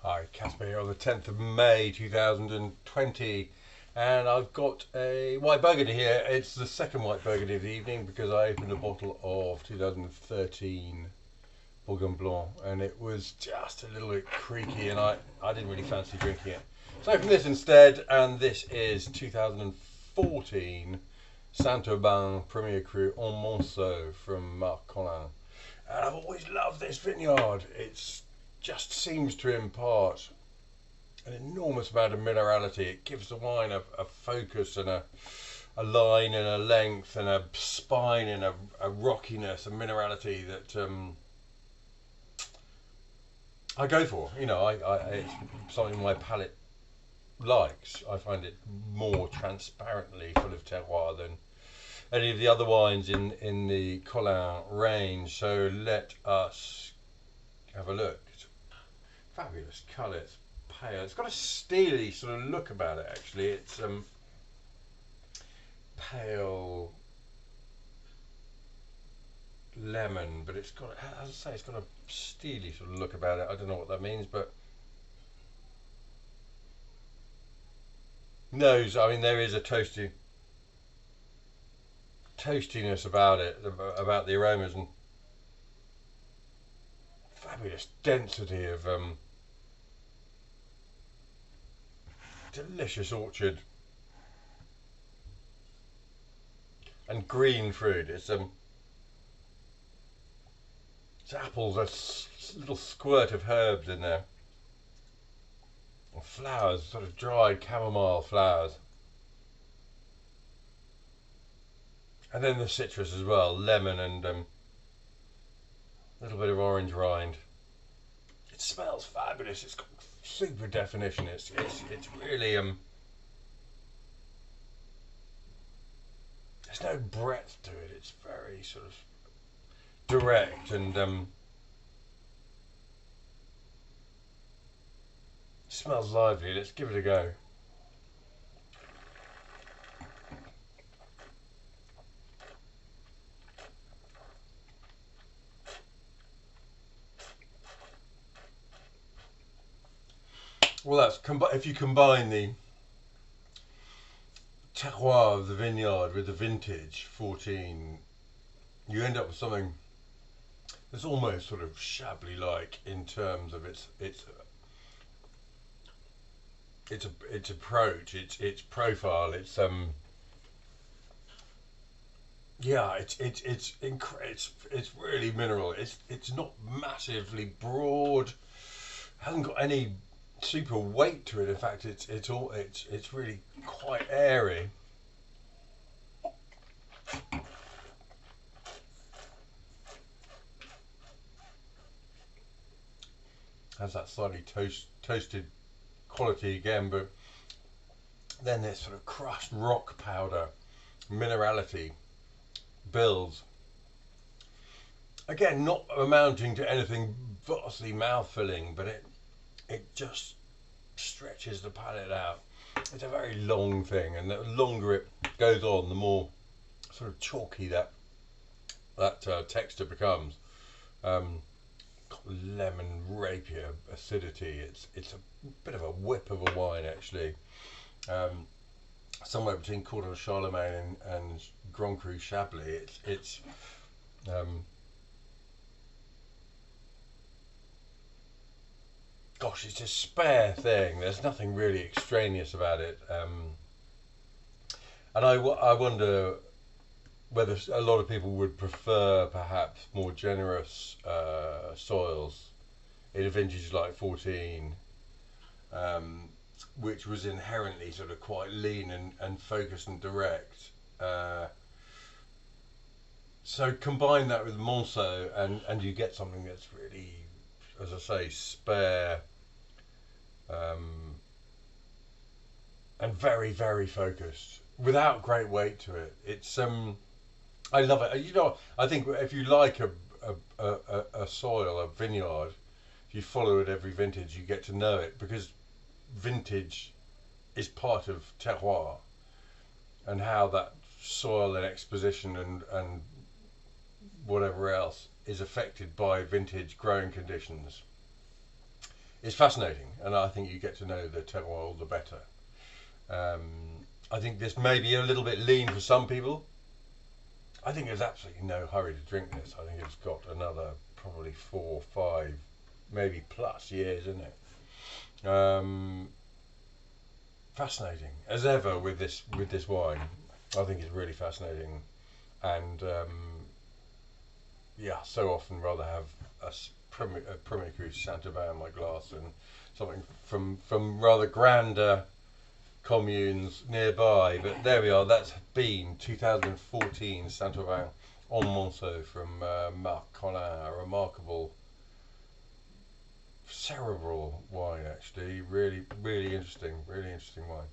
Hi, Caspar here on the 10th of May 2020, and I've got a white burgundy here. It's the second white burgundy of the evening because I opened a bottle of 2013 Bourgogne Blanc and it was just a little bit creaky and I didn't really fancy drinking it. So I opened this instead, and this is 2014 Saint-Aubin Premier Cru en Montceau from Marc Colin. And I've always loved this vineyard. It's just seems to impart an enormous amount of minerality. It gives the wine a focus and a line and a length and a spine and a rockiness, a minerality that I go for. You know, it's something my palate likes. I find it more transparently full of terroir than any of the other wines in the Colin range. So let us have a look. Fabulous colour. It's pale. It's got a steely sort of look about it. Actually, it's pale lemon, but it's got, as I say, it's got a steely sort of look about it. I don't know what that means, but nose. I mean, there is a toastiness about it, about the aromas, and fabulous density of delicious orchard and green fruit. It's apples, a little squirt of herbs in there, and flowers, sort of dried chamomile flowers, and then the citrus as well, lemon and a little bit of orange rind. It smells fabulous. It's got super definition. It's really there's no breadth to it. It's very sort of direct and smells lively. Let's give it a go. Well, that's if you combine the terroir of the vineyard with the vintage 14, you end up with something that's almost sort of Chablis-like in terms of its approach, its profile. It's yeah, it's really mineral. It's not massively broad. Hasn't got any super weight to it. In fact, it's really quite airy. Has that slightly toasted quality again, but then this sort of crushed rock powder minerality builds. Again, not amounting to anything vastly mouth-filling, but it just stretches the palate out. It's a very long thing, and the longer it goes on, the more sort of chalky that texture becomes. Lemon rapier acidity. It's a bit of a whip of a wine, actually. Somewhere between Cordon Charlemagne and Grand Cru Chablis. It's gosh, it's a spare thing. There's nothing really extraneous about it. And I wonder whether a lot of people would prefer perhaps more generous soils in a vintage like 14, which was inherently sort of quite lean and focused and direct. So combine that with Montceau and you get something that's really, as I say, spare and very, very focused without great weight to it. It's I love it. You know, I think if you like a soil, a vineyard, if you follow it every vintage, you get to know it, because vintage is part of terroir and how that soil and exposition and whatever else is affected by vintage growing conditions. it's fascinating, and I think you get to know the terroir the better. I think this may be a little bit lean for some people. I think there's absolutely no hurry to drink this. I think it's got another probably 4, 5, maybe plus years in it. Fascinating as ever with this wine. I think it's really fascinating, and yeah, so often rather have a Premier Cru Saint Aubin in my glass than something from rather grander communes nearby. But there we are. That's been 2014 Saint Aubin on Montceau from Marc Colin, a remarkable cerebral wine, actually. Really interesting wine.